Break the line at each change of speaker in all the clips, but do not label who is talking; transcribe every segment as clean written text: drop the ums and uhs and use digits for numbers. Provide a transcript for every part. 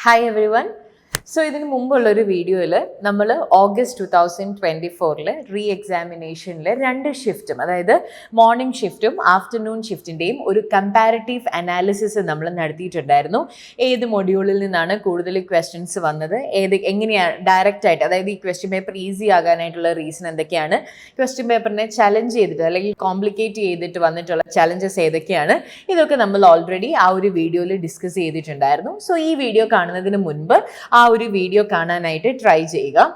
Hi everyone. ഇതിന് മുമ്പുള്ള ഒരു വീഡിയോയിൽ നമ്മൾ ഓഗസ്റ്റ് 2024 റീ എക്സാമിനേഷനിൽ 2 ഷിഫ്റ്റും, അതായത് മോർണിംഗ് ഷിഫ്റ്റും ആഫ്റ്റർനൂൺ ഷിഫ്റ്റിൻ്റെയും ഒരു കമ്പാരിറ്റീവ് അനാലിസിസ് നമ്മൾ നടത്തിയിട്ടുണ്ടായിരുന്നു. ഏത് മൊഡ്യൂളിൽ നിന്നാണ് കൂടുതൽ ക്വസ്റ്റ്യൻസ് വന്നത്, എങ്ങനെയാണ് ഡയറക്റ്റ് ആയിട്ട്, അതായത് ഈ ക്വസ്റ്റ്യൻ പേപ്പർ ഈസി ആകാനായിട്ടുള്ള റീസൺ എന്തൊക്കെയാണ്, ക്വസ്റ്റ്യൻ പേപ്പറിനെ ചലഞ്ച് ചെയ്തിട്ട് അല്ലെങ്കിൽ കോംപ്ലിക്കേറ്റ് ചെയ്തിട്ട് വന്നിട്ടുള്ള ചലഞ്ചസ് ഏതൊക്കെയാണ്, ഇതൊക്കെ നമ്മൾ ഓൾറെഡി ആ ഒരു വീഡിയോയിൽ ഡിസ്കസ് ചെയ്തിട്ടുണ്ടായിരുന്നു. ഈ വീഡിയോ കാണുന്നതിന് മുൻപ് ആ ഒരു വീഡിയോ കാണാനായിട്ട് ട്രൈ ചെയ്യുക.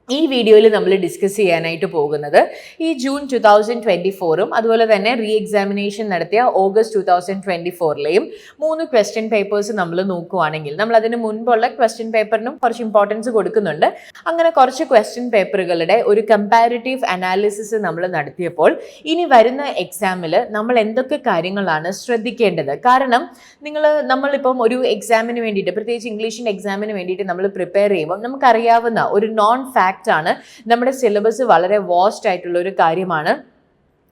ഈ വീഡിയോയിൽ നമ്മൾ ഡിസ്കസ് ചെയ്യാനായിട്ട് പോകുന്നത് ഈ ജൂൺ 2024 അതുപോലെ തന്നെ റീ എക്സാമിനേഷൻ നടത്തിയ ഓഗസ്റ്റ് 2024 3 ക്വസ്റ്റ്യൻ പേപ്പേഴ്സ് നമ്മൾ നോക്കുവാണെങ്കിൽ, നമ്മൾ അതിന് മുൻപുള്ള ക്വസ്റ്റ്യൻ പേപ്പറിനും കുറച്ച് ഇമ്പോർട്ടൻസ് കൊടുക്കുന്നുണ്ട്. അങ്ങനെ കുറച്ച് ക്വസ്റ്റ്യൻ പേപ്പറുകളുടെ ഒരു കമ്പാരിറ്റീവ് അനാലിസിസ് നമ്മൾ നടത്തിയപ്പോൾ ഇനി വരുന്ന എക്സാമിൽ നമ്മൾ എന്തൊക്കെ കാര്യങ്ങളാണ് ശ്രദ്ധിക്കേണ്ടത്. കാരണം നമ്മളിപ്പം ഒരു എക്സാമിന് വേണ്ടിയിട്ട്, പ്രത്യേകിച്ച് ഇംഗ്ലീഷിൻ്റെ എക്സാമിന് വേണ്ടിയിട്ട് നമ്മൾ പ്രിപ്പയർ ചെയ്യുമ്പോൾ നമുക്കറിയാവുന്ന ഒരു നോൺ ഫാക്ട് ആണ്, നമ്മുടെ സിലബസ് വളരെ വാസ്റ്റ് ആയിട്ടുള്ള ഒരു കാര്യമാണ്.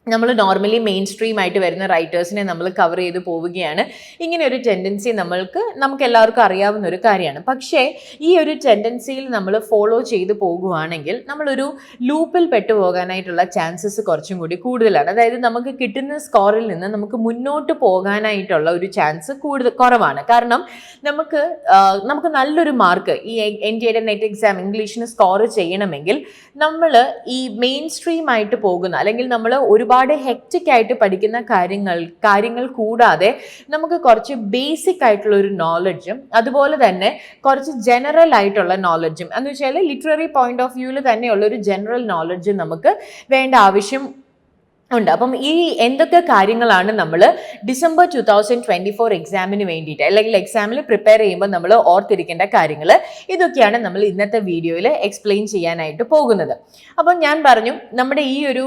നമ്മൾ നോർമലി മെയിൻ സ്ട്രീം ആയിട്ട് വരുന്ന റൈറ്റേഴ്സിനെ നമ്മൾ കവർ ചെയ്ത് പോവുകയാണ്. ഇങ്ങനെ ഒരു ടെൻഡൻസി നമുക്ക് എല്ലാവർക്കും അറിയാവുന്ന ഒരു കാര്യമാണ്. പക്ഷേ ഈ ഒരു ടെൻഡൻസിയിൽ നമ്മൾ ഫോളോ ചെയ്ത് പോകുവാണെങ്കിൽ നമ്മളൊരു ലൂപ്പിൽ പെട്ടുപോകാനായിട്ടുള്ള ചാൻസസ് കുറച്ചും കൂടി കൂടുതലാണ്. അതായത് നമുക്ക് കിട്ടുന്ന സ്കോറിൽ നിന്ന് നമുക്ക് മുന്നോട്ട് പോകാനായിട്ടുള്ള ഒരു ചാൻസ് കുറവാണ്. കാരണം നമുക്ക് നല്ലൊരു മാർക്ക് ഈ NTA നെറ്റ് എക്സാം ഇംഗ്ലീഷിന് സ്കോർ ചെയ്യണമെങ്കിൽ നമ്മൾ ഈ മെയിൻ സ്ട്രീം ആയിട്ട് പോകുന്ന, അല്ലെങ്കിൽ നമ്മൾ ഒരുപാട് ഹെക്റ്റിക് ആയിട്ട് പഠിക്കുന്ന കാര്യങ്ങൾ കൂടാതെ നമുക്ക് കുറച്ച് ബേസിക് ആയിട്ടുള്ള ഒരു നോളജും അതുപോലെ തന്നെ കുറച്ച് ജനറൽ ആയിട്ടുള്ള നോളജും, എന്ന് വെച്ചാൽ ലിറ്റററി പോയിന്റ് ഓഫ് വ്യൂവിൽ തന്നെയുള്ള ഒരു ജനറൽ നോളജ് നമുക്ക് വേണ്ട ആവശ്യം ഉണ്ട്. അപ്പം ഈ എന്തൊക്കെ കാര്യങ്ങളാണ് നമ്മൾ ഡിസംബർ 2024 എക്സാമിന് വേണ്ടിയിട്ട്, അല്ലെങ്കിൽ എക്സാമിൽ പ്രിപ്പയർ ചെയ്യുമ്പോൾ നമ്മൾ ഓർത്തിരിക്കേണ്ട കാര്യങ്ങൾ, ഇതൊക്കെയാണ് നമ്മൾ ഇന്നത്തെ വീഡിയോയിൽ എക്സ്പ്ലെയിൻ ചെയ്യാനായിട്ട് പോകുന്നത്. അപ്പം ഞാൻ പറഞ്ഞു, നമ്മുടെ ഈ ഒരു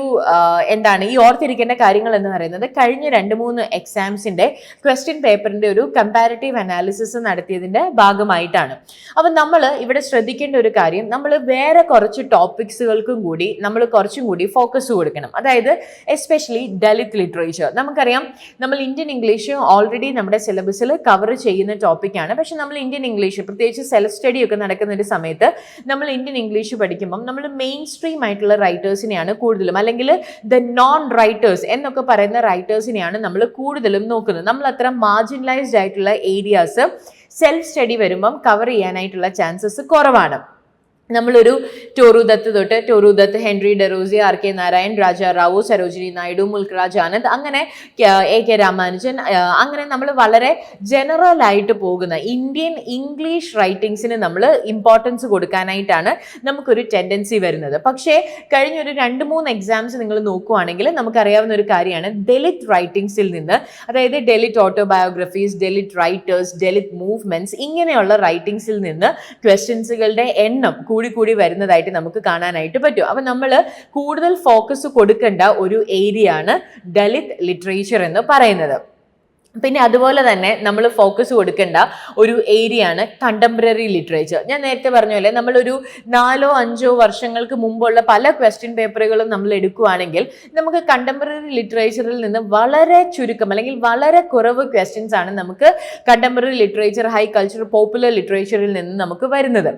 ഈ ഓർത്തിരിക്കേണ്ട കാര്യങ്ങൾ എന്ന് പറയുന്നത് കഴിഞ്ഞ 2-3 എക്സാംസിൻ്റെ ക്വസ്റ്റ്യൻ പേപ്പറിൻ്റെ ഒരു കമ്പാരിറ്റീവ് അനാലിസിസ് നടത്തിയതിൻ്റെ ഭാഗമായിട്ടാണ്. അപ്പം നമ്മൾ ഇവിടെ ശ്രദ്ധിക്കേണ്ട ഒരു കാര്യം, നമ്മൾ വേറെ കുറച്ച് ടോപ്പിക്സുകൾക്കും കൂടി നമ്മൾ കുറച്ചും കൂടി ഫോക്കസ് കൊടുക്കണം. അതായത് എസ്പെഷ്യലി ദലിത് ലിറ്ററേച്ചർ. നമുക്കറിയാം, നമ്മൾ ഇന്ത്യൻ ഇംഗ്ലീഷ് ഓൾറെഡി നമ്മുടെ സിലബസിൽ കവർ ചെയ്യുന്ന ടോപ്പിക്കാണ്. പക്ഷെ നമ്മൾ ഇന്ത്യൻ ഇംഗ്ലീഷ്, പ്രത്യേകിച്ച് സെൽഫ് സ്റ്റഡി ഒക്കെ നടക്കുന്ന ഒരു സമയത്ത് നമ്മൾ ഇന്ത്യൻ ഇംഗ്ലീഷ് പഠിക്കുമ്പം നമ്മൾ മെയിൻ സ്ട്രീം ആയിട്ടുള്ള റൈറ്റേഴ്സിനെയാണ് കൂടുതലും, അല്ലെങ്കിൽ ദ നോൺ റൈറ്റേഴ്സ് എന്നൊക്കെ പറയുന്ന റൈറ്റേഴ്സിനെയാണ് നമ്മൾ കൂടുതലും നോക്കുന്നത്. നമ്മൾ അത്ര മാർജിനലൈസ്ഡ് ആയിട്ടുള്ള ഏരിയാസ് സെൽഫ് സ്റ്റഡി വരുമ്പം കവർ ചെയ്യാനായിട്ടുള്ള ചാൻസസ് കുറവാണ്. നമ്മളൊരു Toru Dutt, Henry ഡെറോസി, RK Narayan, Raja Rao, Sarojini Naidu, Mulkraj Anand, അങ്ങനെ AK രാമാനുജൻ, അങ്ങനെ നമ്മൾ വളരെ ജനറൽ ആയിട്ട് പോകുന്ന ഇന്ത്യൻ ഇംഗ്ലീഷ് റൈറ്റിംഗ്സിന് നമ്മൾ ഇമ്പോർട്ടൻസ് കൊടുക്കാനായിട്ടാണ് നമുക്കൊരു ടെൻഡൻസി വരുന്നത്. പക്ഷേ കഴിഞ്ഞൊരു 2-3 എക്സാംസ് നിങ്ങൾ നോക്കുവാണെങ്കിൽ നമുക്കറിയാവുന്ന ഒരു കാര്യമാണ്, ദലിത് റൈറ്റിംഗ്സിൽ നിന്ന്, അതായത് Dalit autobiographies, Dalit writers, Dalit movements, ഇങ്ങനെയുള്ള റൈറ്റിംഗ്സിൽ നിന്ന് ക്വസ്റ്റ്യൻസുകളുടെ എണ്ണം കൂടി വരുന്നതായിട്ട് നമുക്ക് കാണാനായിട്ട് പറ്റും. അപ്പം നമ്മൾ കൂടുതൽ ഫോക്കസ് കൊടുക്കേണ്ട ഒരു ഏരിയ ആണ് ദലിത് ലിറ്ററേച്ചർ എന്ന് പറയുന്നത്. പിന്നെ അതുപോലെ തന്നെ നമ്മൾ ഫോക്കസ് കൊടുക്കേണ്ട ഒരു ഏരിയ ആണ് കണ്ടംപററി ലിറ്ററേച്ചർ. ഞാൻ നേരത്തെ പറഞ്ഞ പോലെ നമ്മളൊരു 4-5 വർഷങ്ങൾക്ക് മുമ്പുള്ള പല ക്വസ്റ്റ്യൻ പേപ്പറുകളും നമ്മൾ എടുക്കുകയാണെങ്കിൽ നമുക്ക് കണ്ടംപററി ലിറ്ററേച്ചറിൽ നിന്ന് വളരെ ചുരുക്കം, അല്ലെങ്കിൽ വളരെ കുറവ് ക്വസ്റ്റ്യൻസ് ആണ് നമുക്ക് contemporary literature, high culture, popular ലിറ്ററേച്ചറിൽ നിന്ന് നമുക്ക് വരുന്നത്.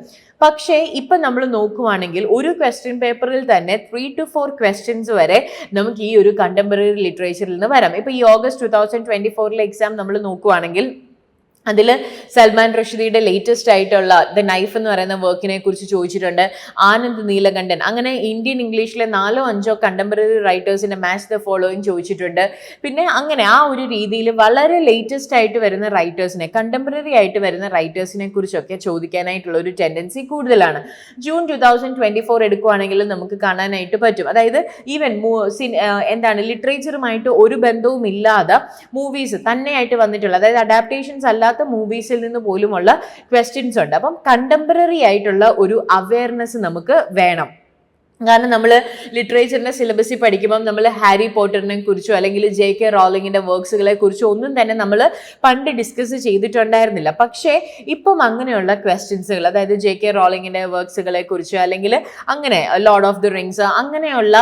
പക്ഷേ ഇപ്പം നമ്മൾ നോക്കുവാണെങ്കിൽ ഒരു ക്വസ്റ്റ്യൻ പേപ്പറിൽ തന്നെ 3 to 4 ക്വസ്റ്റ്യൻസ് വരെ നമുക്ക് ഈ ഒരു കണ്ടംപററി ലിറ്ററേച്ചറിൽ നിന്ന് വരാം. ഇപ്പം ഈ ഓഗസ്റ്റ് 2024 എക്സാം നമ്മൾ നോക്കുവാണെങ്കിൽ അതിൽ സൽമാൻ റഷീദിയുടെ ലേറ്റസ്റ്റ് ആയിട്ടുള്ള ദ നൈഫ് എന്ന് പറയുന്ന വർക്കിനെ കുറിച്ച് ചോദിച്ചിട്ടുണ്ട്. ആനന്ദ് നീലകണ്ഠൻ, അങ്ങനെ ഇന്ത്യൻ ഇംഗ്ലീഷിലെ 4-5 കണ്ടംപററി റൈറ്റേഴ്സിന്റെ മാച്ച് ദ ഫോളോയിങ് ചോദിച്ചിട്ടുണ്ട്. പിന്നെ അങ്ങനെ ആ ഒരു രീതിയിൽ വളരെ ലേറ്റസ്റ്റ് ആയിട്ട് വരുന്ന റൈറ്റേഴ്സിനെ, കണ്ടംപററി ആയിട്ട് വരുന്ന റൈറ്റേഴ്സിനെ കുറിച്ചൊക്കെ ചോദിക്കാനായിട്ടുള്ള ഒരു ടെൻഡൻസി കൂടുതലാണ്. ജൂൺ 2024 എടുക്കുവാണെങ്കിൽ നമുക്ക് കാണാനായിട്ട് പറ്റും. അതായത് ഈവൻ ലിറ്ററേച്ചറുമായിട്ട് ഒരു ബന്ധവും ഇല്ലാതെ മൂവീസ് തന്നെയായിട്ട് വന്നിട്ടുള്ള, അതായത് അഡാപ്റ്റേഷൻസ് അല്ല മൂവീസിൽ നിന്ന് പോലുമുള്ള ക്വസ്റ്റ്യൻസ് ഉണ്ട്. അപ്പം കണ്ടംപററി ആയിട്ടുള്ള ഒരു അവയർനെസ് നമുക്ക് വേണം. കാരണം നമ്മൾ ലിറ്ററേച്ചറിൻ്റെ സിലബസിൽ പഠിക്കുമ്പം നമ്മൾ ഹാരി പോട്ടറിനെ കുറിച്ചോ അല്ലെങ്കിൽ JK റോളിങ്ങിൻ്റെ വർക്ക്സുകളെ കുറിച്ചോ ഒന്നും തന്നെ നമ്മൾ പണ്ട് ഡിസ്കസ് ചെയ്തിട്ടുണ്ടായിരുന്നില്ല. പക്ഷേ ഇപ്പം അങ്ങനെയുള്ള ക്വസ്റ്റ്യൻസുകൾ, അതായത് JK റോളിങ്ങിൻ്റെ വർക്ക്സുകളെ കുറിച്ചോ അല്ലെങ്കിൽ അങ്ങനെ ലോർഡ് ഓഫ് ദി റിങ്സ്, അങ്ങനെയുള്ള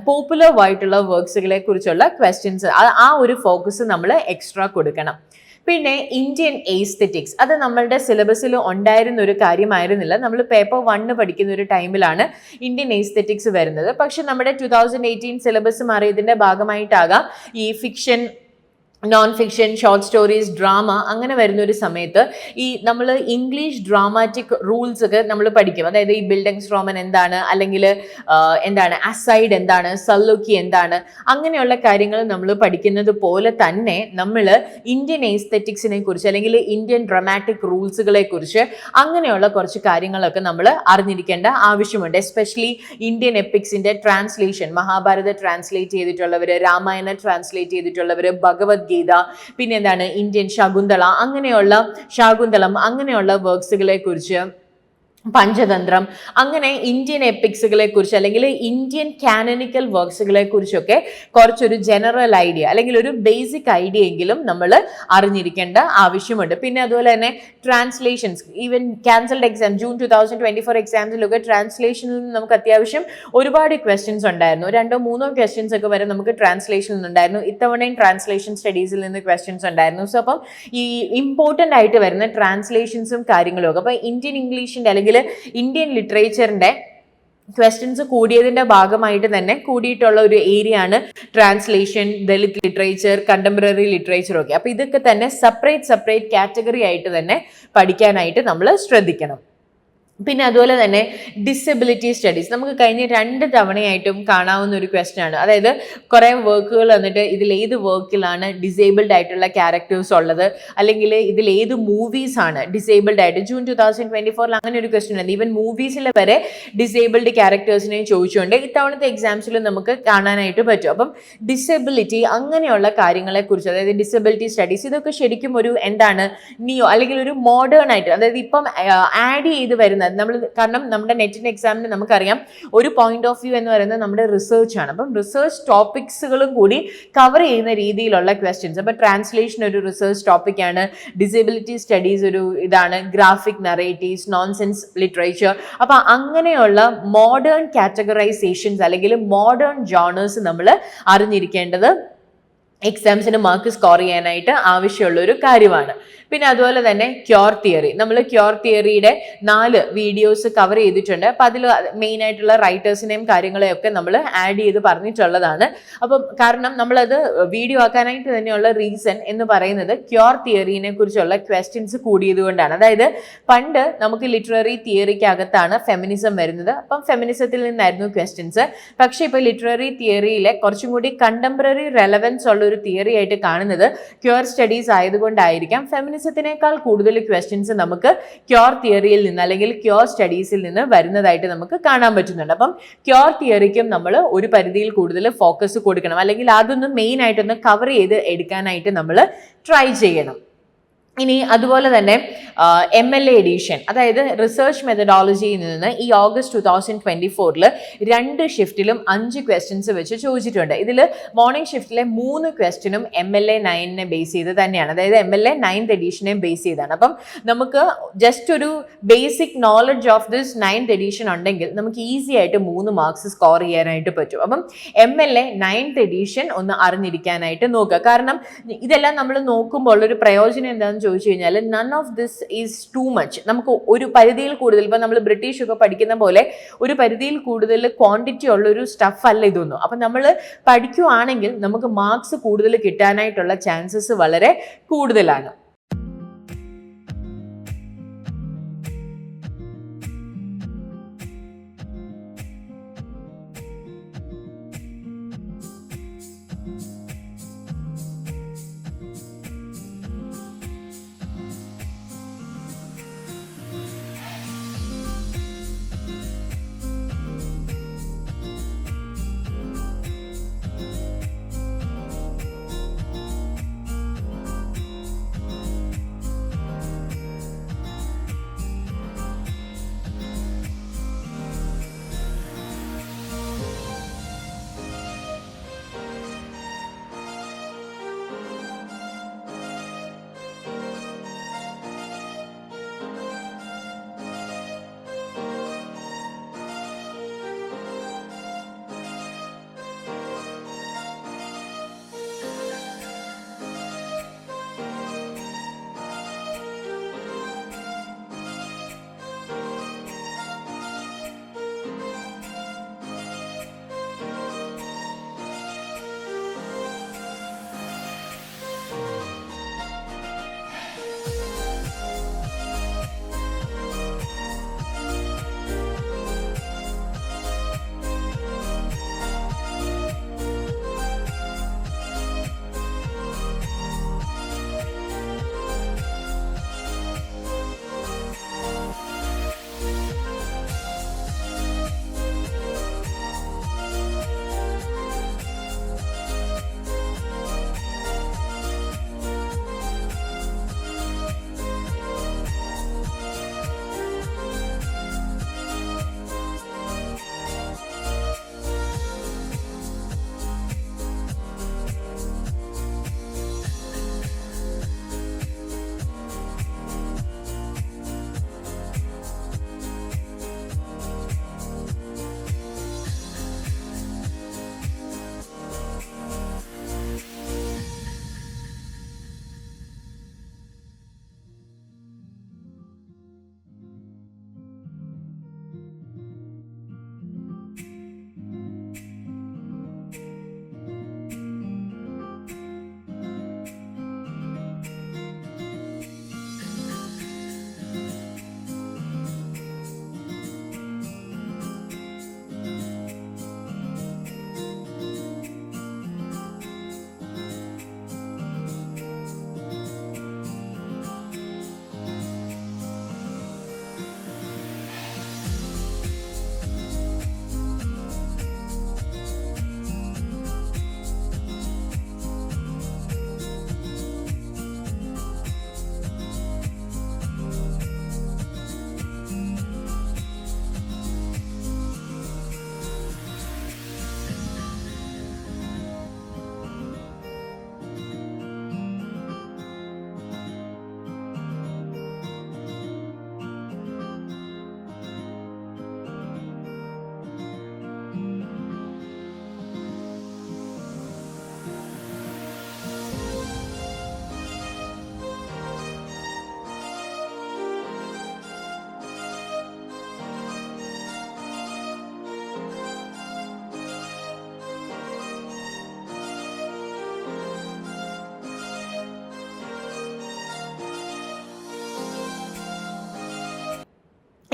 പോപ്പുലർ ആയിട്ടുള്ള വർക്ക്സുകളെ കുറിച്ചുള്ള ക്വസ്റ്റ്യൻസ്, ആ ഒരു ഫോക്കസ് നമ്മൾ എക്സ്ട്രാ കൊടുക്കണം. പിന്നെ ഇന്ത്യൻ എസ്തെറ്റിക്സ്, അത് നമ്മളുടെ സിലബസിൽ ഉണ്ടായിരുന്ന ഒരു കാര്യമായിരുന്നില്ല. നമ്മൾ പേപ്പർ 1 പഠിക്കുന്ന ഒരു ടൈമിലാണ് ഇന്ത്യൻ എസ്തെറ്റിക്സ് വരുന്നത്. പക്ഷെ നമ്മുടെ 2018 സിലബസ് മാറിയതിന്റെ ഭാഗമായിട്ടാകാം ഈ fiction, non fiction, short stories, drama അങ്ങനെ വരുന്ന ഒരു സമയത്ത് ഈ നമ്മൾ ഇംഗ്ലീഷ് ഡ്രാമാറ്റിക് റൂൾസ് ഒക്കെ നമ്മൾ പഠിക്കും. അതായത് ഈ ബിൽഡിംഗ്സ് റോമൻ എന്താണ്, അല്ലെങ്കിൽ എന്താണ് അസൈഡ് എന്താണ്, സല്ലുക്കി എന്താണ്, അങ്ങനെയുള്ള കാര്യങ്ങൾ നമ്മൾ പഠിക്കുന്നത് പോലെ തന്നെ നമ്മൾ ഇന്ത്യൻ എസ്തെറ്റിക്സിനെ കുറിച്ച് അല്ലെങ്കിൽ ഇന്ത്യൻ ഡ്രാമാറ്റിക് റൂൾസുകളെ കുറിച്ച് അങ്ങനെയുള്ള കുറച്ച് കാര്യങ്ങളൊക്കെ നമ്മൾ അറിഞ്ഞിരിക്കേണ്ട ആവശ്യമുണ്ട്. എസ്പെഷ്യലി ഇന്ത്യൻ എപ്പിക്സിന്റെ ട്രാൻസ്ലേഷൻ, മഹാഭാരത ട്രാൻസ്ലേറ്റ് ചെയ്തിട്ടുള്ളവർ, രാമായണ ട്രാൻസ്ലേറ്റ് ചെയ്തിട്ടുള്ളവർ, ഭഗവത് ഗീത, പിന്നെ എന്താണ് ഇന്ത്യൻ ശാകുന്തളം അങ്ങനെയുള്ള വർക്ക്സുകളെ കുറിച്ച്, പഞ്ചതന്ത്രം, അങ്ങനെ ഇന്ത്യൻ എപ്പിക്സുകളെ കുറിച്ച് അല്ലെങ്കിൽ ഇന്ത്യൻ കാനനിക്കൽ വർക്ക്സുകളെ കുറിച്ചൊക്കെ കുറച്ചൊരു ജനറൽ ഐഡിയ അല്ലെങ്കിൽ ഒരു ബേസിക് ഐഡിയ എങ്കിലും നമ്മൾ അറിഞ്ഞിരിക്കേണ്ട ആവശ്യമുണ്ട്. പിന്നെ അതുപോലെ തന്നെ translations, even cancelled exam June 2024 എക്സാംസിലൊക്കെ ട്രാൻസ്ലേഷനിൽ നിന്ന് നമുക്ക് അത്യാവശ്യം ഒരുപാട് ക്വസ്റ്റ്യൻസ് ഉണ്ടായിരുന്നു. 2-3 ക്വസ്റ്റ്യൻസ് ഒക്കെ വരെ നമുക്ക് ട്രാൻസ്ലേഷനിൽ നിന്നുണ്ടായിരുന്നു. ഇത്തവണയും ട്രാൻസ്ലേഷൻ സ്റ്റഡീസിൽ നിന്ന് ക്വസ്റ്റ്യൻസ് ഉണ്ടായിരുന്നു. സോ അപ്പം ഈ ഇമ്പോർട്ടൻ്റ് ആയിട്ട് വരുന്ന ട്രാൻസ്ലേഷൻസും കാര്യങ്ങളും ഒക്കെ, അപ്പോൾ ഇന്ത്യൻ ഇംഗ്ലീഷിൻ്റെ അല്ലെങ്കിൽ ഇന്ത്യൻ ലിറ്ററേച്ചറിന്റെ ക്വസ്റ്റ്യൻസ് കൂടിയതിന്റെ ഭാഗമായിട്ട് തന്നെ കൂടിയിട്ടുള്ള ഒരു ഏരിയ ആണ് translation, Dalit literature, contemporary literature ഒക്കെ. അപ്പൊ ഇതൊക്കെ തന്നെ സെപ്പറേറ്റ് കാറ്റഗറി ആയിട്ട് തന്നെ പഠിക്കാനായിട്ട് നമ്മൾ ശ്രദ്ധിക്കണം. പിന്നെ അതുപോലെ തന്നെ ഡിസബിലിറ്റി സ്റ്റഡീസ് നമുക്ക് കഴിഞ്ഞ 2 തവണയായിട്ടും കാണാവുന്ന ഒരു ക്വസ്റ്റ്യൻ ആണ്. അതായത് കുറേ വർക്കുകൾ വന്നിട്ട് ഇതിൽ ഏത് വർക്കിലാണ് ഡിസേബിൾഡ് ആയിട്ടുള്ള ക്യാരക്ടേഴ്സ് ഉള്ളത്, അല്ലെങ്കിൽ ഇതിൽ ഏത് മൂവീസ് ആണ് ഡിസേബിൾഡ് ആയിട്ട്. ജൂൺ 2024 അങ്ങനെ ഒരു ക്വസ്റ്റ്യൻ ഉണ്ട്. ഈവൻ മൂവീസിൽ വരെ ഡിസേബിൾഡ് ക്യാരക്ടേഴ്സിനെ ചോദിച്ചുകൊണ്ട് ഇത്തവണത്തെ എക്സാംസിൽ നമുക്ക് കാണാനായിട്ട് പറ്റും. അപ്പം ഡിസബിലിറ്റി അങ്ങനെയുള്ള കാര്യങ്ങളെ കുറിച്ച്, അതായത് ഡിസബിലിറ്റി സ്റ്റഡീസ്, ഇതൊക്കെ ശരിക്കും ഒരു എന്താണ് നിയോ അല്ലെങ്കിൽ ഒരു മോഡേൺ ആയിട്ട്, അതായത് ഇപ്പം ആഡ് ചെയ്ത് വരുന്ന കാരണം നമ്മുടെ നെറ്റിന്റെ എക്സാമിന് നമുക്കറിയാം ഒരു പോയിന്റ് ഓഫ് വ്യൂ എന്ന് പറയുന്നത് നമ്മുടെ റിസർച്ച് ആണ്. അപ്പം റിസർച്ച് ടോപ്പിക്സുകളും കൂടി കവർ ചെയ്യുന്ന രീതിയിലുള്ള ക്വസ്റ്റ്യൻസ്. അപ്പം ട്രാൻസ്ലേഷൻ ഒരു റിസർച്ച് ടോപ്പിക്കാണ്, ഡിസേബിലിറ്റി സ്റ്റഡീസ് ഒരു ഇതാണ്, ഗ്രാഫിക് നറേറ്റീവ്സ്, നോൺസെൻസ് ലിറ്ററേച്ചർ. അപ്പം അങ്ങനെയുള്ള മോഡേൺ കാറ്റഗറൈസേഷൻസ് അല്ലെങ്കിൽ മോഡേൺ ജോണേഴ്സ് നമ്മൾ അറിഞ്ഞിരിക്കേണ്ടത് എക്സാംസിന് മാർക്ക് സ്കോർ ചെയ്യാനായിട്ട് ആവശ്യമുള്ള ഒരു കാര്യമാണ്. പിന്നെ അതുപോലെ തന്നെ ക്യോർ തിയറി, നമ്മൾ ക്യോർ തിയറിയുടെ 4 വീഡിയോസ് കവർ ചെയ്തിട്ടുണ്ട്. അപ്പം അതിൽ മെയിൻ ആയിട്ടുള്ള റൈറ്റേഴ്സിനെയും കാര്യങ്ങളെയും ഒക്കെ നമ്മൾ ആഡ് ചെയ്ത് പറഞ്ഞിട്ടുള്ളതാണ്. അപ്പം കാരണം നമ്മളത് വീഡിയോ ആക്കാനായിട്ട് തന്നെയുള്ള റീസൺ എന്ന് പറയുന്നത് ക്യോർ തിയറിനെ കുറിച്ചുള്ള ക്വസ്റ്റ്യൻസ് കൂടിയത് കൊണ്ടാണ്. അതായത് പണ്ട് നമുക്ക് ലിറ്റററി തിയറിക്കകത്താണ് ഫെമിനിസം വരുന്നത്. അപ്പം ഫെമിനിസത്തിൽ നിന്നായിരുന്നു ക്വസ്റ്റ്യൻസ്. പക്ഷേ ഇപ്പോൾ ലിറ്റററി തിയറിയിലെ കുറച്ചും കൂടി കണ്ടംപററി റെലവൻസ് ഉള്ള ഒരു തിയറി ആയിട്ട് കാണുന്നത് ക്യോർ സ്റ്റഡീസ് ആയതുകൊണ്ടായിരിക്കാം ഫെമിനിസത്തിനേക്കാൾ കൂടുതൽ ക്വസ്റ്റ്യൻസ് നമുക്ക് ക്യോർ തിയറിയിൽ നിന്ന് അല്ലെങ്കിൽ ക്യോർ സ്റ്റഡീസിൽ നിന്ന് വരുന്നതായിട്ട് നമുക്ക് കാണാൻ പറ്റുന്നുണ്ട്. അപ്പം ക്യോർ തിയറിക്കും നമ്മൾ ഒരു പരിധിയിൽ കൂടുതൽ ഫോക്കസ് കൊടുക്കണം, അല്ലെങ്കിൽ അതൊന്ന് മെയിൻ ആയിട്ടൊന്ന് കവർ ചെയ്ത് എടുക്കാനായിട്ട് നമ്മൾ ട്രൈ ചെയ്യണം. ഇനി അതുപോലെ തന്നെ MLA എഡിഷൻ, അതായത് റിസർച്ച് മെത്തഡോളജിയിൽ നിന്ന് ഈ ഓഗസ്റ്റ് 2024 2 ഷിഫ്റ്റിലും 5 ക്വസ്റ്റ്യൻസ് വെച്ച് ചോദിച്ചിട്ടുണ്ട്. ഇതിൽ മോർണിംഗ് ഷിഫ്റ്റിലെ 3 ക്വസ്റ്റ്യനും MLA 9നെ ബേസ് ചെയ്ത് തന്നെയാണ്, അതായത് MLA 9th എഡിഷനെ ബേസ് ചെയ്താണ്. അപ്പം നമുക്ക് ജസ്റ്റ് ഒരു basic knowledge of this 9th edition ഉണ്ടെങ്കിൽ നമുക്ക് ഈസി ആയിട്ട് 3 മാർക്സ് സ്കോർ ചെയ്യാനായിട്ട് പറ്റും. അപ്പം MLA 9th എഡിഷൻ ഒന്ന് അറിഞ്ഞിരിക്കാനായിട്ട് നോക്കുക. കാരണം ഇതെല്ലാം നമ്മൾ നോക്കുമ്പോൾ ഒരു പ്രയോജനം എന്താണെന്ന് ചോദിച്ചു കഴിഞ്ഞാൽ none of this is too much. നമുക്ക് ഒരു പരിധിയിൽ കൂടുതൽ, ഇപ്പം നമ്മൾ ബ്രിട്ടീഷ് ഒക്കെ പഠിക്കുന്ന പോലെ ഒരു പരിധിയിൽ കൂടുതൽ ക്വാണ്ടിറ്റി ഉള്ള ഒരു സ്റ്റഫ് അല്ല ഇതൊന്നും. അപ്പം നമ്മൾ പഠിക്കുകയാണെങ്കിൽ നമുക്ക് മാർക്സ് കൂടുതൽ കിട്ടാനായിട്ടുള്ള ചാൻസസ് വളരെ കൂടുതലാണ്.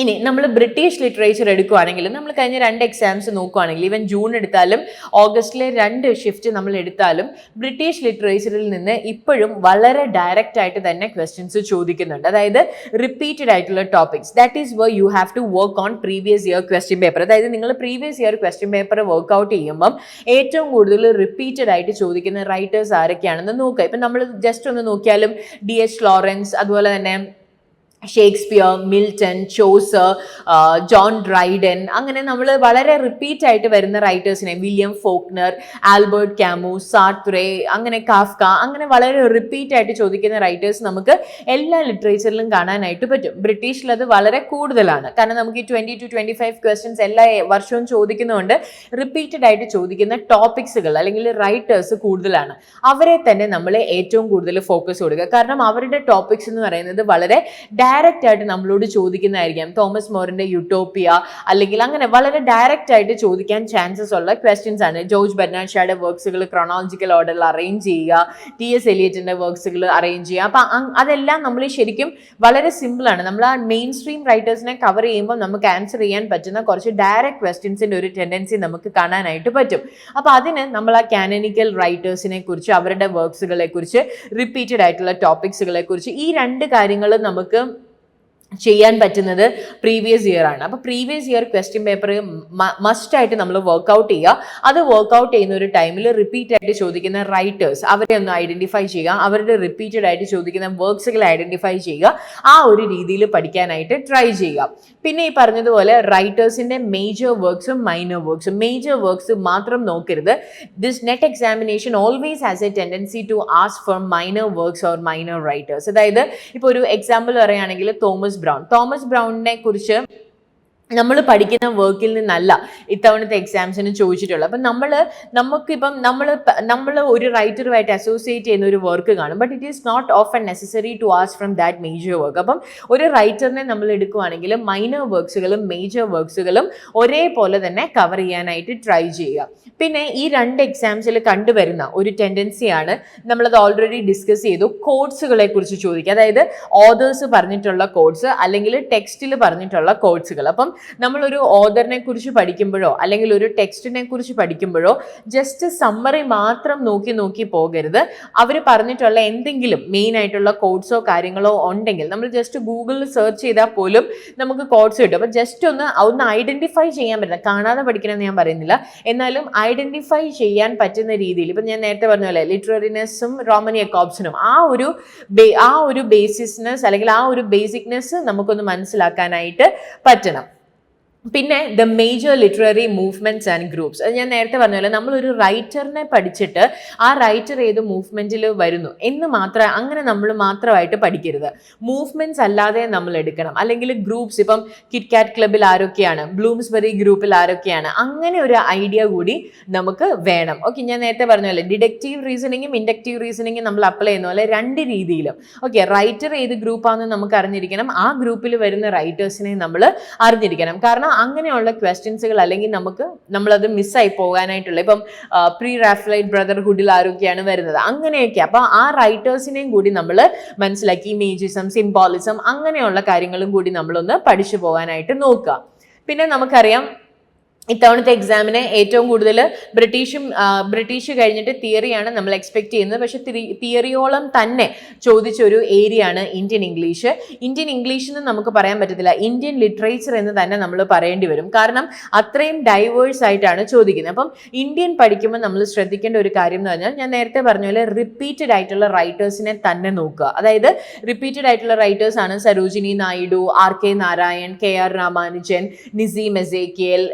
ഇനി നമ്മൾ ബ്രിട്ടീഷ് ലിറ്ററേച്ചർ എടുക്കുകയാണെങ്കിൽ നമ്മൾ കഴിഞ്ഞ 2 എക്സാംസ് നോക്കുകയാണെങ്കിൽ ഈവൻ ജൂൺ എടുത്താലും ഓഗസ്റ്റിലെ 2 ഷിഫ്റ്റ് നമ്മൾ എടുത്താലും ബ്രിട്ടീഷ് ലിറ്ററേച്ചറിൽ നിന്ന് ഇപ്പോഴും വളരെ ഡയറക്റ്റ് ആയിട്ട് തന്നെ ക്വസ്റ്റ്യൻസ് ചോദിക്കുന്നുണ്ട്. അതായത് റിപ്പീറ്റഡ് ആയിട്ടുള്ള topics. That is what you have to work on previous year question paper. അതായത് നിങ്ങൾ പ്രീവിയസ് ഇയർ ക്വസ്റ്റ്യൻ പേപ്പർ വർക്ക്ഔട്ട് ചെയ്യുമ്പം ഏറ്റവും കൂടുതൽ റിപ്പീറ്റഡ് ആയിട്ട് ചോദിക്കുന്ന റൈറ്റേഴ്സ് ആരൊക്കെയാണെന്ന് നോക്കുക. ഇപ്പം നമ്മൾ ജസ്റ്റ് ഒന്ന് നോക്കിയാലും D.H. ലോറൻസ്, അതുപോലെ തന്നെ Shakespeare, Milton, Chaucer, John Dryden, അങ്ങനെ നമ്മൾ വളരെ റിപ്പീറ്റ് ആയിട്ട് വരുന്ന റൈറ്റേഴ്സിനെ, വില്യം ഫോക്നർ, ആൽബർട്ട് ക്യാമു, സാർത്രേ, അങ്ങനെ കാഫ്ക, അങ്ങനെ വളരെ റിപ്പീറ്റ് ആയിട്ട് ചോദിക്കുന്ന റൈറ്റേഴ്സ് നമുക്ക് എല്ലാ ലിറ്ററേച്ചറിലും കാണാനായിട്ട് പറ്റും. ബ്രിട്ടീഷിൽ അത് വളരെ കൂടുതലാണ്. കാരണം നമുക്ക് ഈ 20 to 25 ക്വസ്റ്റ്യൻസ് എല്ലാ വർഷവും ചോദിക്കുന്നതുകൊണ്ട് റിപ്പീറ്റഡ് ആയിട്ട് ചോദിക്കുന്ന ടോപ്പിക്സുകൾ അല്ലെങ്കിൽ റൈറ്റേഴ്സ് കൂടുതലാണ്. അവരെ തന്നെ നമ്മൾ ഏറ്റവും കൂടുതൽ ഫോക്കസ് കൊടുക്കുക. കാരണം അവരുടെ ടോപ്പിക്സ് എന്ന് പറയുന്നത് വളരെ ഡയറക്റ്റ് ആയിട്ട് നമ്മളോട് ചോദിക്കുന്നതായിരിക്കാം. തോമസ് മോറിന്റെ യൂട്ടോപ്പിയ അല്ലെങ്കിൽ അങ്ങനെ വളരെ ഡയറക്റ്റ് ആയിട്ട് ചോദിക്കാൻ ചാൻസസ് ഉള്ള ക്വസ്റ്റ്യൻസ് ആണ്. ജോർജ് ബെർണാഡ് ഷായുടെ വർക്ക്സുകൾ ക്രോണോളജിക്കൽ ഓർഡറിൽ അറേഞ്ച് ചെയ്യുക, T.S. എലിയറ്റിന്റെ വർക്ക്സുകൾ അറേഞ്ച് ചെയ്യുക. അപ്പം അതെല്ലാം നമ്മൾ ശരിക്കും വളരെ സിമ്പിൾ ആണ്. നമ്മൾ ആ മെയിൻ സ്ട്രീം റൈറ്റേഴ്സിനെ കവർ ചെയ്യുമ്പോൾ നമുക്ക് ആൻസർ ചെയ്യാൻ പറ്റുന്ന കുറച്ച് ഡയറക്റ്റ് ക്വസ്റ്റ്യൻസിന്റെ ഒരു ടെൻഡൻസി നമുക്ക് കാണാനായിട്ട് പറ്റും. അപ്പൊ അതിന് നമ്മൾ ആ കാനനിക്കൽ റൈറ്റേഴ്സിനെ കുറിച്ച്, അവരുടെ വർക്ക്സുകളെ കുറിച്ച്, റിപ്പീറ്റഡ് ആയിട്ടുള്ള ടോപ്പിക്സുകളെ കുറിച്ച്, ഈ 2 കാര്യങ്ങൾ നമുക്ക് ചെയ്യാൻ പറ്റുന്നത് പ്രീവിയസ് ഇയർ ആണ്. അപ്പോൾ previous year question paper must ആയിട്ട് നമ്മൾ വർക്ക്ഔട്ട് ചെയ്യുക. അത് വർക്ക്ഔട്ട് ചെയ്യുന്ന ഒരു ടൈമിൽ റിപ്പീറ്റ് ആയിട്ട് ചോദിക്കുന്ന റൈറ്റേഴ്സ് അവരെ ഒന്ന് ഐഡന്റിഫൈ ചെയ്യുക, അവരുടെ റിപ്പീറ്റഡ് ആയിട്ട് ചോദിക്കുന്ന വർക്ക്സുകൾ ഐഡന്റിഫൈ ചെയ്യുക. ആ ഒരു രീതിയിൽ പഠിക്കാനായിട്ട് ട്രൈ ചെയ്യുക. പിന്നെ ഈ പറഞ്ഞതുപോലെ റൈറ്റേഴ്സിന്റെ മേജർ വർക്ക്സും മൈനർ വർക്ക്സും. മേജർ വർക്ക്സ് മാത്രം നോക്കരുത്. This NET examination always has a tendency to ask for minor works or minor writers. അതായത് ഇപ്പോൾ ഒരു എക്സാമ്പിൾ പറയുകയാണെങ്കിൽ തോമസ് ബ്രൗണിനെ കുറിച്ച് നമ്മൾ പഠിക്കുന്ന വർക്കിൽ നിന്നല്ല ഇത്തവണത്തെ എക്സാംസിന് ചോദിച്ചിട്ടുള്ളത്. അപ്പം നമുക്കിപ്പം നമ്മൾ ഒരു റൈറ്ററുമായിട്ട് അസോസിയേറ്റ് ചെയ്യുന്ന ഒരു വർക്ക് കാണും. But it is not often necessary to ask from that major work. അപ്പം ഒരു റൈറ്ററിനെ നമ്മൾ എടുക്കുകയാണെങ്കിൽ മൈനർ വർക്ക്സുകളും മേജർ വർക്ക്സുകളും ഒരേപോലെ തന്നെ കവർ ചെയ്യാനായിട്ട് ട്രൈ ചെയ്യുക. പിന്നെ ഈ 2 എക്സാംസിൽ കണ്ടുവരുന്ന ഒരു ടെൻഡൻസിയാണ്, നമ്മളത് ഓൾറെഡി ഡിസ്കസ് ചെയ്തു, കോഡ്സുകളെ കുറിച്ച് ചോദിക്കുക. അതായത് ഓതേഴ്സ് പറഞ്ഞിട്ടുള്ള കോഡ്സ് അല്ലെങ്കിൽ ടെക്സ്റ്റിൽ പറഞ്ഞിട്ടുള്ള കോഡ്സുകൾ. അപ്പം നമ്മളൊരു ഓതറിനെ കുറിച്ച് പഠിക്കുമ്പോഴോ അല്ലെങ്കിൽ ഒരു ടെക്സ്റ്റിനെ കുറിച്ച് പഠിക്കുമ്പോഴോ ജസ്റ്റ് സമ്മറി മാത്രം നോക്കി പോകരുത്. അവർ പറഞ്ഞിട്ടുള്ള എന്തെങ്കിലും മെയിൻ ആയിട്ടുള്ള കോഡ്സോ കാര്യങ്ങളോ ഉണ്ടെങ്കിൽ നമ്മൾ ജസ്റ്റ് ഗൂഗിളിൽ സെർച്ച് ചെയ്താൽ പോലും നമുക്ക് കോഡ്സ് കിട്ടും. അപ്പം ജസ്റ്റ് ഒന്ന് ഐഡന്റിഫൈ ചെയ്യാൻ പറ്റില്ല. കാണാതെ പഠിക്കണമെന്ന് ഞാൻ പറയുന്നില്ല, എന്നാലും ഐഡന്റിഫൈ ചെയ്യാൻ പറ്റുന്ന രീതിയിൽ. ഇപ്പം ഞാൻ നേരത്തെ പറഞ്ഞ പോലെ ലിറ്റററിനെസ്സും റോമൻ യാക്കോബ്സനും ആ ഒരു ബേസിക്നെസ് അല്ലെങ്കിൽ ആ ഒരു ബേസിക്നെസ് നമുക്കൊന്ന് മനസ്സിലാക്കാനായിട്ട് പറ്റണം. പിന്നെ the major literary movements and groups. അത് ഞാൻ നേരത്തെ പറഞ്ഞ പോലെ നമ്മളൊരു റൈറ്ററിനെ പഠിച്ചിട്ട് ആ റൈറ്റർ ഏത് മൂവ്മെന്റിൽ വരുന്നു എന്ന് മാത്രം അങ്ങനെ നമ്മൾ മാത്രമായിട്ട് പഠിക്കരുത്. മൂവ്മെന്റ്സ് അല്ലാതെ നമ്മൾ എടുക്കണം. അല്ലെങ്കിൽ ഗ്രൂപ്പ്സ്, ഇപ്പം കിറ്റ്കാറ്റ് ക്ലബിൽ ആരൊക്കെയാണ്, ബ്ലൂംസ്ബറി ഗ്രൂപ്പിൽ ആരൊക്കെയാണ്, അങ്ങനെ ഒരു ഐഡിയ കൂടി നമുക്ക് വേണം. ഓക്കെ, ഞാൻ നേരത്തെ പറഞ്ഞ പോലെ ഡിഡക്റ്റീവ് റീസണിങ്ങും ഇൻഡക്റ്റീവ് റീസണിങ്ങും നമ്മൾ അപ്ലൈ ചെയ്യുന്ന പോലെ 2 രീതിയിലും. ഓക്കെ, റൈറ്റർ ഏത് ഗ്രൂപ്പാണെന്ന് നമുക്ക് അറിഞ്ഞിരിക്കണം, ആ ഗ്രൂപ്പിൽ വരുന്ന റൈറ്റേഴ്സിനെ നമ്മൾ അറിഞ്ഞിരിക്കണം. കാരണം അങ്ങനെയുള്ള ക്വസ്റ്റ്യൻസുകൾ അല്ലെങ്കിൽ നമ്മളത് മിസ്സായി പോകാനായിട്ടുള്ള, ഇപ്പം പ്രീ റാഫലൈറ്റ് ബ്രദർഹുഡിൽ ആരൊക്കെയാണ് വരുന്നത്, അങ്ങനെയൊക്കെ. അപ്പൊ ആ റൈറ്റേഴ്സിനെയും കൂടി നമ്മൾ മനസ്സിലാക്കി, ഇമേജിസം, സിംബോളിസം, അങ്ങനെയുള്ള കാര്യങ്ങളും കൂടി നമ്മളൊന്ന് പഠിച്ചു പോകാനായിട്ട് നോക്കുക. പിന്നെ നമുക്കറിയാം ഇത്തവണത്തെ എക്സാമിന് ഏറ്റവും കൂടുതൽ ബ്രിട്ടീഷ് കഴിഞ്ഞിട്ട് തിയറിയാണ് നമ്മൾ എക്സ്പെക്ട് ചെയ്യുന്നത്. പക്ഷെ തിയറിയോളം തന്നെ ചോദിച്ചൊരു ഏരിയ ആണ് ഇന്ത്യൻ ഇംഗ്ലീഷ്. ഇന്ത്യൻ ഇംഗ്ലീഷ് എന്ന് നമുക്ക് പറയാൻ പറ്റത്തില്ല, ഇന്ത്യൻ ലിറ്ററേച്ചർ എന്ന് തന്നെ നമ്മൾ പറയേണ്ടി വരും. കാരണം അത്രയും ഡൈവേഴ്സ് ആയിട്ടാണ് ചോദിക്കുന്നത്. അപ്പം ഇന്ത്യൻ പഠിക്കുമ്പോൾ നമ്മൾ ശ്രദ്ധിക്കേണ്ട ഒരു കാര്യം എന്ന് പറഞ്ഞാൽ, ഞാൻ നേരത്തെ പറഞ്ഞ പോലെ റിപ്പീറ്റഡ് ആയിട്ടുള്ള റൈറ്റേഴ്സിനെ തന്നെ നോക്കുക. അതായത് റിപ്പീറ്റഡ് ആയിട്ടുള്ള റൈറ്റേഴ്സ് ആണ് സരോജിനി നായിഡു, R.K. നാരായൺ, K.R. രാമാനുജൻ, നിസീം എസേക്കിയേൽ,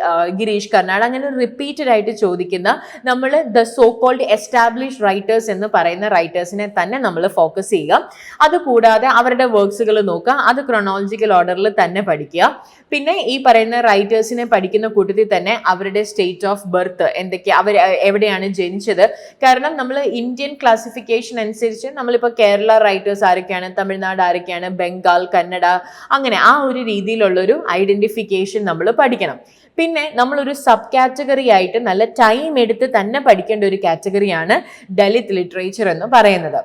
ഗിരീഷ് കർണാട്, അങ്ങനെ റിപ്പീറ്റഡ് ആയിട്ട് ചോദിക്കുന്ന നമ്മൾ the so called establish writers എന്ന് പറയുന്ന റൈറ്റേഴ്സിനെ തന്നെ നമ്മൾ ഫോക്കസ് ചെയ്യുക. അതുകൂടാതെ അവരുടെ വർക്ക്സുകൾ നോക്കുക, അത് ക്രോണോളജിക്കൽ ഓർഡറിൽ തന്നെ പഠിക്കുക. പിന്നെ ഈ പറയുന്ന റൈറ്റേഴ്സിനെ പഠിക്കുന്ന കൂട്ടത്തിൽ തന്നെ അവരുടെ സ്റ്റേറ്റ് ഓഫ് ബർത്ത് എന്തൊക്കെയാ, അവർ എവിടെയാണ് ജനിച്ചത്. കാരണം നമ്മൾ ഇന്ത്യൻ ക്ലാസിഫിക്കേഷൻ അനുസരിച്ച് നമ്മളിപ്പോൾ കേരള റൈറ്റേഴ്സ് ആരൊക്കെയാണ്, തമിഴ്നാട് ആരൊക്കെയാണ്, ബംഗാൾ, കന്നഡ, അങ്ങനെ ആ ഒരു രീതിയിലുള്ളൊരു ഐഡന്റിഫിക്കേഷൻ നമ്മൾ പഠിക്കണം. പിന്നെ നമ്മളൊരു സബ് കാറ്റഗറി ആയിട്ട് നല്ല ടൈം എടുത്ത് തന്നെ പഠിക്കേണ്ട ഒരു കാറ്റഗറിയാണ് ദലിത് ലിറ്ററേച്ചർ എന്ന് പറയുന്നത്.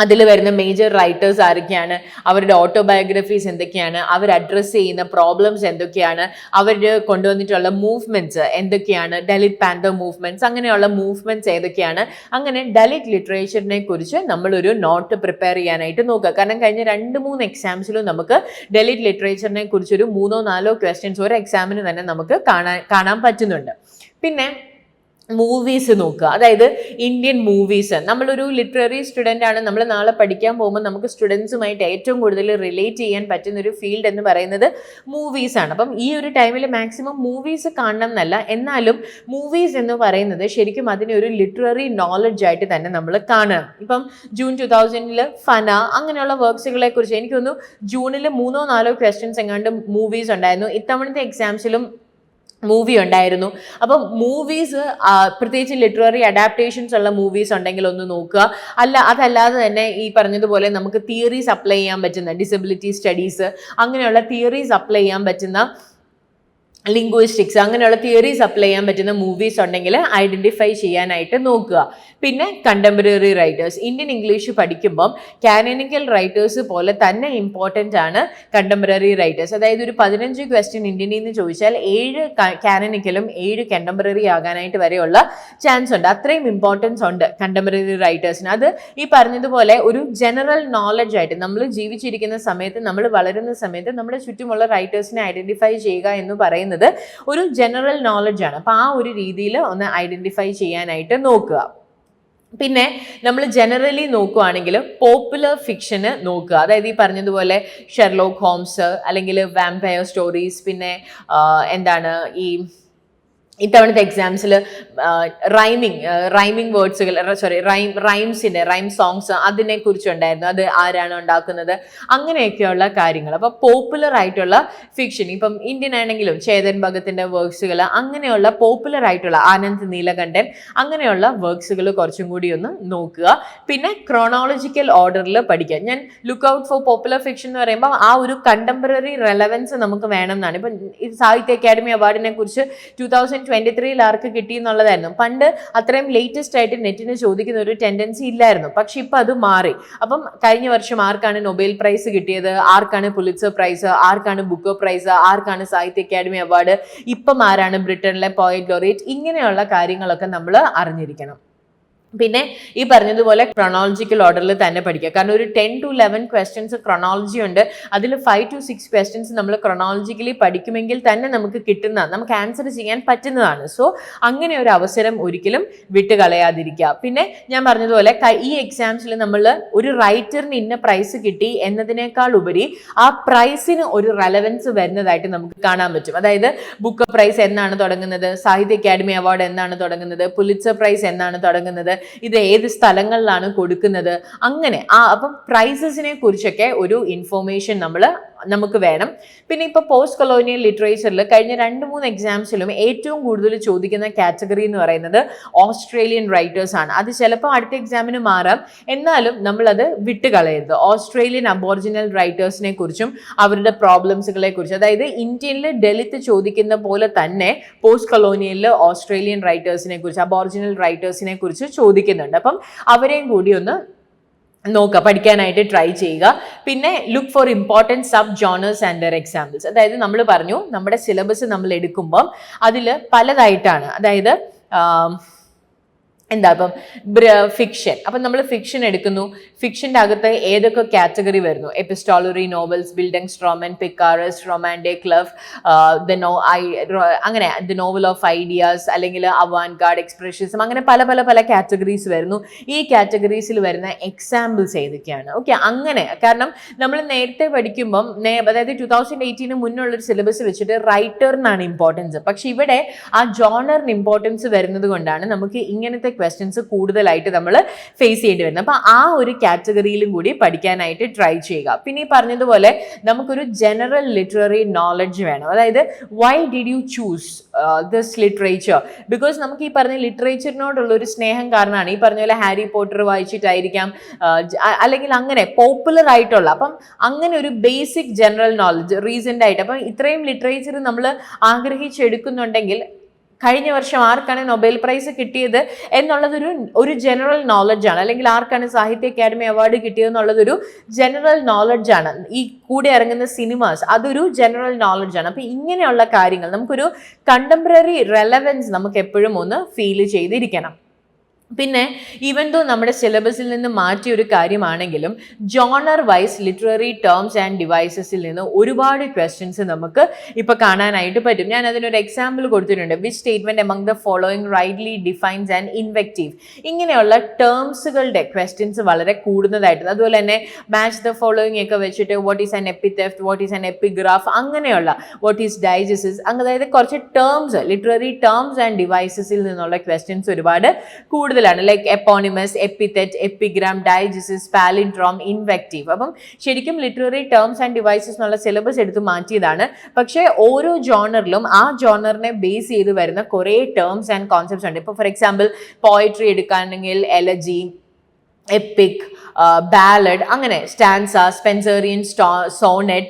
അതിൽ വരുന്ന മേജർ റൈറ്റേഴ്സ് ആരൊക്കെയാണ്, അവരുടെ ഓട്ടോബയോഗ്രഫീസ് എന്തൊക്കെയാണ്, അവർ അഡ്രസ്സ് ചെയ്യുന്ന പ്രോബ്ലംസ് എന്തൊക്കെയാണ്, അവർ കൊണ്ടുവന്നിട്ടുള്ള മൂവ്മെന്റ്സ് എന്തൊക്കെയാണ്, ദലിത് പാന്തർ മൂവ്മെന്റ്സ്, അങ്ങനെയുള്ള മൂവ്മെന്റ്സ് ഏതൊക്കെയാണ്. അങ്ങനെ ദലിത് ലിറ്ററേച്ചറിനെ കുറിച്ച് നമ്മളൊരു നോട്ട് പ്രിപ്പയർ ചെയ്യാനായിട്ട് നോക്കുക. കാരണം കഴിഞ്ഞ 2-3 എക്സാംസിലും നമുക്ക് ദലിത് ലിറ്ററേച്ചറിനെ കുറിച്ചൊരു 3-4 ക്വസ്റ്റ്യൻസ് ഒരു എക്സാമിന് തന്നെ നമുക്ക് കാണാൻ പറ്റുന്നുണ്ട്. പിന്നെ മൂവീസ് നോക്കുക, അതായത് ഇന്ത്യൻ മൂവീസ്. നമ്മളൊരു ലിറ്റററി സ്റ്റുഡൻ്റ് ആണ്, നമ്മൾ നാളെ പഠിക്കാൻ പോകുമ്പോൾ നമുക്ക് സ്റ്റുഡൻസുമായിട്ട് ഏറ്റവും കൂടുതൽ റിലേറ്റ് ചെയ്യാൻ പറ്റുന്ന ഒരു ഫീൽഡ് എന്ന് പറയുന്നത് മൂവീസാണ്. അപ്പം ഈ ഒരു ടൈമിൽ മാക്സിമം മൂവീസ് കാണണം എന്നല്ല, എന്നാലും മൂവീസ് എന്ന് പറയുന്നത് ശരിക്കും അതിനെ ഒരു ലിറ്റററി നോളജ് ആയിട്ട് തന്നെ നമ്മൾ കാണണം. ഇപ്പം ജൂൺ 2000 ഫന അങ്ങനെയുള്ള വർക്ക്സുകളെ കുറിച്ച് എനിക്കൊന്ന് ജൂണിൽ 3-4 ക്വസ്റ്റ്യൻസ് എങ്ങാണ്ട് മൂവീസ് ഉണ്ടായിരുന്നു. ഇത്തവണത്തെ എക്സാംസിലും മൂവി ഉണ്ടായിരുന്നു. അപ്പം മൂവീസ് പ്രത്യേകിച്ച് ലിറ്റററി അഡാപ്റ്റേഷൻസ് ഉള്ള മൂവീസ് ഉണ്ടെങ്കിൽ ഒന്ന് നോക്കുക. അതല്ലാതെ തന്നെ ഈ പറഞ്ഞതുപോലെ നമുക്ക് തിയറീസ് അപ്ലൈ ചെയ്യാൻ പറ്റുന്ന ഡിസബിലിറ്റി സ്റ്റഡീസ് അങ്ങനെയുള്ള തിയറീസ് അപ്ലൈ ചെയ്യാൻ പറ്റുന്ന ലിംഗ്വിസ്റ്റിക്സ് അങ്ങനെയുള്ള തിയറീസ് അപ്ലൈ ചെയ്യാൻ പറ്റുന്ന മൂവീസ് ഉണ്ടെങ്കിൽ ഐഡന്റിഫൈ ചെയ്യാനായിട്ട് നോക്കുക. പിന്നെ കണ്ടംപററി റൈറ്റേഴ്സ്, ഇന്ത്യൻ ഇംഗ്ലീഷ് പഠിക്കുമ്പം കാനോനിക്കൽ റൈറ്റേഴ്സ് പോലെ തന്നെ ഇമ്പോർട്ടൻ്റ് ആണ് കണ്ടംപററി റൈറ്റേഴ്സ്. അതായത് ഒരു 15 ക്വസ്റ്റ്യൻ ഇന്ത്യനിൽ നിന്ന് ചോദിച്ചാൽ 7 കാനോനിക്കലും 7 കണ്ടംപററി ആകാനായിട്ട് വരെയുള്ള ചാൻസ് ഉണ്ട്. അത്രയും ഇമ്പോർട്ടൻസ് ഉണ്ട് കണ്ടംപററി റൈറ്റേഴ്സിന്. അത് ഈ പറഞ്ഞതുപോലെ ഒരു ജനറൽ നോളജ് ആയിട്ട് നമ്മൾ ജീവിച്ചിരിക്കുന്ന സമയത്ത്, നമ്മൾ വളരുന്ന സമയത്ത് നമ്മുടെ ചുറ്റുമുള്ള റൈറ്റേഴ്സിനെ ഐഡന്റിഫൈ ചെയ്യുക എന്ന് പറയുന്നത് ഒരു ജനറൽ നോളജ് ആണ്. അപ്പൊ ആ ഒരു രീതിയിൽ ഒന്ന് ഐഡന്റിഫൈ ചെയ്യാനായിട്ട് നോക്കുക. പിന്നെ നമ്മൾ ജനറലി നോക്കുകയാണെങ്കിൽ പോപ്പുലർ ഫിക്ഷന് നോക്കുക. അതായത് ഈ പറഞ്ഞതുപോലെ ഷെർലോക്ക് ഹോംസ് അല്ലെങ്കിൽ വാമ്പയർ സ്റ്റോറീസ്, പിന്നെ എന്താണ് ഈ ഇത്തവണത്തെ എക്സാംസിൽ റൈമിംഗ് വേർഡ്സുകൾ റൈം സോങ്സ് അതിനെ കുറിച്ചുണ്ടായിരുന്നു. അത് ആരാണ് ഉണ്ടാക്കുന്നത്, അങ്ങനെയൊക്കെയുള്ള കാര്യങ്ങൾ. അപ്പോൾ പോപ്പുലർ ആയിട്ടുള്ള ഫിക്ഷൻ, ഇപ്പം ഇന്ത്യൻ ആണെങ്കിലും ചേതൻ ഭഗത്തിന്റെ വർക്ക്സുകൾ, അങ്ങനെയുള്ള പോപ്പുലർ ആയിട്ടുള്ള ആനന്ദ് നീലകണ്ഠൻ അങ്ങനെയുള്ള വർക്ക്സുകൾ കുറച്ചും കൂടി ഒന്ന് നോക്കുക. പിന്നെ ക്രോണോളജിക്കൽ ഓർഡറിൽ പഠിക്കുക. ഞാൻ look out for popular fiction എന്ന് പറയുമ്പോൾ ആ ഒരു കണ്ടംപററി റെലവൻസ് നമുക്ക് വേണം എന്നാണ്. ഇപ്പം സാഹിത്യ അക്കാദമി അവാർഡിനെ കുറിച്ച് 2023 ആർക്ക് കിട്ടി എന്നുള്ളതായിരുന്നു. പണ്ട് അത്രയും ലേറ്റസ്റ്റ് ആയിട്ട് നെറ്റിന് ചോദിക്കുന്ന ഒരു ടെൻഡൻസി ഇല്ലായിരുന്നു. പക്ഷെ ഇപ്പം അത് മാറി. അപ്പം കഴിഞ്ഞ വർഷം ആർക്കാണ് നൊബേൽ പ്രൈസ് കിട്ടിയത്, ആർക്കാണ് പുലിറ്റ്സർ പ്രൈസ്, ആർക്കാണ് ബുക്കർ പ്രൈസ്, ആർക്കാണ് സാഹിത്യ അക്കാദമി അവാർഡ്, ഇപ്പം ആരാണ് ബ്രിട്ടനിലെ പോയറ്റ് ലോറിയറ്റ്, ഇങ്ങനെയുള്ള കാര്യങ്ങളൊക്കെ നമ്മൾ അറിഞ്ഞിരിക്കണം. പിന്നെ ഈ പറഞ്ഞതുപോലെ ക്രോണോളജിക്കൽ ഓർഡറിൽ തന്നെ പഠിക്കുക. കാരണം ഒരു 10 to 11 ക്വസ്റ്റ്യൻസ് ക്രോണോളജി ഉണ്ട്. അതിൽ 5 to 6 ക്വസ്റ്റ്യൻസ് നമ്മൾ ക്രോണോളജിക്കലി പഠിക്കുമെങ്കിൽ തന്നെ നമുക്ക് ആൻസർ ചെയ്യാൻ പറ്റുന്നതാണ്. സോ അങ്ങനെ ഒരു അവസരം ഒരിക്കലും വിട്ടുകളയാതിരിക്കുക. പിന്നെ ഞാൻ പറഞ്ഞതുപോലെ ഈ എക്സാംസിൽ നമ്മൾ ഒരു റൈറ്ററിന് ഇന്ന പ്രൈസ് കിട്ടി എന്നതിനേക്കാൾ ഉപരി ആ പ്രൈസിന് ഒരു റെലവൻസ് വരുന്നതായിട്ട് നമുക്ക് കാണാൻ പറ്റും. അതായത് ബുക്കർ പ്രൈസ് എന്നാണ് തുടങ്ങുന്നത്, സാഹിത്യ അക്കാദമി അവാർഡ് എന്നാണ് തുടങ്ങുന്നത്, പുലിറ്റ്സർ പ്രൈസ് എന്നാണ് തുടങ്ങുന്നത്, ഇത് ഏത് സ്ഥലങ്ങളിലാണ് കൊടുക്കുന്നത്, അങ്ങനെ അപ്പം പ്രൈസസിനെ കുറിച്ചൊക്കെ ഒരു ഇൻഫോർമേഷൻ നമുക്ക് വേണം. പിന്നെ ഇപ്പോൾ പോസ്റ്റ് കൊളോണിയൽ ലിറ്ററേച്ചറിൽ കഴിഞ്ഞ 2-3 എക്സാംസിലും ഏറ്റവും കൂടുതൽ ചോദിക്കുന്ന കാറ്റഗറി എന്ന് പറയുന്നത് ഓസ്ട്രേലിയൻ റൈറ്റേഴ്സ് ആണ്. അത് ചിലപ്പോൾ അടുത്ത എക്സാമിന് മാറാം, എന്നാലും നമ്മളത് വിട്ടുകളയരുത്. ഓസ്ട്രേലിയൻ അബോറിജിനൽ റൈറ്റേഴ്സിനെ കുറിച്ചും അവരുടെ പ്രോബ്ലംസുകളെ കുറിച്ചും, അതായത് ഇന്ത്യയിൽ ദലിത് ചോദിക്കുന്ന പോലെ തന്നെ പോസ്റ്റ് കൊളോണിയലിൽ ഓസ്ട്രേലിയൻ റൈറ്റേഴ്സിനെ കുറിച്ച്, അബോറിജിനൽ റൈറ്റേഴ്സിനെ കുറിച്ച് ചോദിക്കുന്നുണ്ട്. അപ്പം അവരെയും കൂടി ഒന്ന് നോക്കുക, പഠിക്കാനായിട്ട് ട്രൈ ചെയ്യുക. പിന്നെ look for important sub genres and their examples. അതായത് നമ്മൾ പറഞ്ഞു നമ്മുടെ സിലബസ് നമ്മൾ എടുക്കുമ്പം അതിൽ പലതായിട്ടാണ്. അതായത് ഇപ്പം ഫിക്ഷൻ, അപ്പം നമ്മൾ ഫിക്ഷൻ എടുക്കുന്നു. ഫിക്ഷൻ്റെ അകത്ത് ഏതൊക്കെ കാറ്റഗറി വരുന്നു? Epistolary novels, Bildungsroman, picaresque, romantic love, അങ്ങനെ ദ നോവൽ ഓഫ് ഐഡിയാസ്, അല്ലെങ്കിൽ അവാൻഡ് ഗാർഡ് എക്സ്പ്രഷനിസം, അങ്ങനെ പല കാറ്റഗറീസ് വരുന്നു. ഈ കാറ്റഗറീസിൽ വരുന്ന എക്സാമ്പിൾസ് ഏതൊക്കെയാണ്? ഓക്കെ, അങ്ങനെ കാരണം നമ്മൾ നേരത്തെ പഠിക്കുമ്പം അതായത് 2018 മുന്നുള്ളൊരു സിലബസ് വെച്ചിട്ട് റൈറ്ററിനാണ് ഇമ്പോർട്ടൻസ്. പക്ഷെ ഇവിടെ ആ ജോണറിന് ഇമ്പോർട്ടൻസ് വരുന്നത് കൊണ്ടാണ് നമുക്ക് ഇങ്ങനത്തെ ക്വസ്റ്റ്യൻസ് കൂടുതലായിട്ട് നമ്മൾ ഫേസ് ചെയ്യേണ്ടി വരുന്നത്. അപ്പൊ ആ ഒരു കാറ്റഗറിയിലും കൂടി പഠിക്കാനായിട്ട് ട്രൈ ചെയ്യുക. പിന്നെ ഈ പറഞ്ഞതുപോലെ നമുക്കൊരു ജനറൽ ലിറ്റററി നോളജ് വേണം. അതായത് why did you choose this literature? Because നമുക്ക് ഈ പറഞ്ഞ ലിറ്ററേച്ചറിനോടുള്ള ഒരു സ്നേഹം കാരണമാണ്. ഈ പറഞ്ഞ പോലെ ഹാരി പോട്ടർ വായിച്ചിട്ടായിരിക്കാം, അല്ലെങ്കിൽ അങ്ങനെ പോപ്പുലർ ആയിട്ടുള്ള, അപ്പം അങ്ങനെ ഒരു ബേസിക് ജനറൽ നോളജ് റീസെന്റ് ആയിട്ട്, അപ്പം ഇത്രയും ലിറ്ററേച്ചർ നമ്മൾ ആഗ്രഹിച്ചെടുക്കുന്നുണ്ടെങ്കിൽ കഴിഞ്ഞ വർഷം ആർക്കാണ് നൊബേൽ പ്രൈസ് കിട്ടിയത് എന്നുള്ളതൊരു ഒരു ജനറൽ നോളജാണ്, അല്ലെങ്കിൽ ആർക്കാണ് സാഹിത്യ അക്കാദമി അവാർഡ് കിട്ടിയതെന്നുള്ളതൊരു ജനറൽ നോളജാണ്. ഈ കൂടെ ഇറങ്ങുന്ന സിനിമാസ് അതൊരു ജനറൽ നോളജാണ്. അപ്പം ഇങ്ങനെയുള്ള കാര്യങ്ങൾ നമുക്കൊരു കണ്ടംപററി റെലവൻസ് നമുക്ക് എപ്പോഴും ഒന്ന് ഫീൽ ചെയ്തിരിക്കണം. പിന്നെ ഈവൻ ദോ നമ്മുടെ സിലബസിൽ നിന്ന് മാറ്റിയ ഒരു കാര്യമാണെങ്കിലും genre wise literary terms and ഡിവൈസസിൽ നിന്ന് ഒരുപാട് ക്വസ്റ്റ്യൻസ് നമുക്ക് ഇപ്പോൾ കാണാനായിട്ട് പറ്റും. ഞാൻ അതിനൊരു എക്സാമ്പിൾ കൊടുത്തിട്ടുണ്ട്. Which statement among the following rightly defines and invective. ഇങ്ങനെയുള്ള ടേംസുകളുടെ ക്വസ്റ്റ്യൻസ് വളരെ കൂടുന്നതായിട്ട്, അതുപോലെ തന്നെ മാച്ച് ദ ഫോളോയിങ് ഒക്കെ വെച്ചിട്ട് what is an epithet, what is an epigraph, അങ്ങനെയുള്ള വാട്ട് ഈസ് ഡൈജസിസ്, അതായത് കുറച്ച് ടേംസ് ലിറ്റററി ടേംസ് ആൻഡ് ഡിവൈസസിൽ നിന്നുള്ള ക്വസ്റ്റ്യൻസ് ഒരുപാട് കൂടുതൽ like eponymous, epithet, epigram, diegesis, palindrome, invective. അപ്പം ശരിക്കും ലിറ്റററി ടേംസ് ആൻഡ് ഡിവൈസസ് എന്നുള്ള സിലബസ് എടുത്ത് മാറ്റിയതാണ്. പക്ഷേ ഓരോ ജോണറിലും ആ ജോണറിനെ ബേസ് ചെയ്ത് വരുന്ന കുറേ ടേംസ് ആൻഡ് കോൺസെപ്റ്റ്സ് ഉണ്ട്. ഇപ്പോൾ ഫോർ എക്സാമ്പിൾ പോയട്രി എടുക്കുകയാണെങ്കിൽ എലജി, എപ്പിക്, ബാലഡ്, അങ്ങനെ stanza, Spenserian sonnet,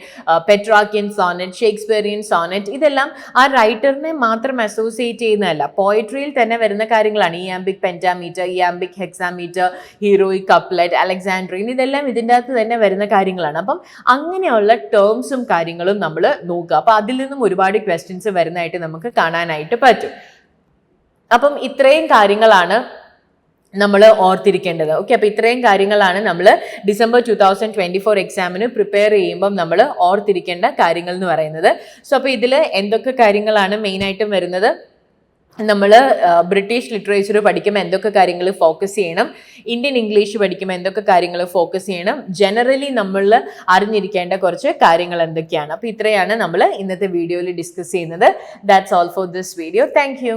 Petrarchan sonnet, Shakespearean sonnet, ഇതെല്ലാം ആ റൈറ്ററിനെ മാത്രം അസോസിയേറ്റ് ചെയ്യുന്നതല്ല, പോയട്രിയിൽ തന്നെ വരുന്ന കാര്യങ്ങളാണ്. ഇയാംബിക് പെൻറ്റാമീറ്റർ, ഇയാംബിക് ഹെക്സാമീറ്റർ, ഹീറോയിക് കപ്ലെറ്റ്, അലക്സാൻഡ്രിയൻ, ഇതെല്ലാം ഇതിൻ്റെ അകത്ത് തന്നെ വരുന്ന കാര്യങ്ങളാണ്. അപ്പം അങ്ങനെയുള്ള ടേംസും കാര്യങ്ങളും നമ്മൾ നോക്കുക. അപ്പം അതിൽ നിന്നും ഒരുപാട് ക്വസ്റ്റ്യൻസ് വരുന്നതായിട്ട് നമുക്ക് കാണാനായിട്ട് പറ്റും. അപ്പം ഇത്രയും കാര്യങ്ങളാണ് നമ്മൾ ഓർത്തിരിക്കേണ്ടത്. ഓക്കെ, അപ്പോൾ ഇത്രയും കാര്യങ്ങളാണ് നമ്മൾ ഡിസംബർ 2024 എക്സാമിന് പ്രിപ്പയർ ചെയ്യുമ്പം നമ്മൾ ഓർത്തിരിക്കേണ്ട കാര്യങ്ങൾ എന്ന് പറയുന്നത്. സോ അപ്പോൾ ഇതിൽ എന്തൊക്കെ കാര്യങ്ങളാണ് മെയിനായിട്ടും വരുന്നത്? നമ്മൾ ബ്രിട്ടീഷ് ലിറ്ററേച്ചർ പഠിക്കുമ്പോൾ എന്തൊക്കെ കാര്യങ്ങൾ ഫോക്കസ് ചെയ്യണം, ഇന്ത്യൻ ഇംഗ്ലീഷ് പഠിക്കുമ്പോൾ എന്തൊക്കെ കാര്യങ്ങൾ ഫോക്കസ് ചെയ്യണം, ജനറലി നമ്മൾ അറിഞ്ഞിരിക്കേണ്ട കുറച്ച് കാര്യങ്ങൾ എന്തൊക്കെയാണ്. അപ്പോൾ ഇത്രയാണ് നമ്മൾ ഇന്നത്തെ വീഡിയോയിൽ ഡിസ്കസ് ചെയ്യുന്നത്. That's all for this video. Thank you.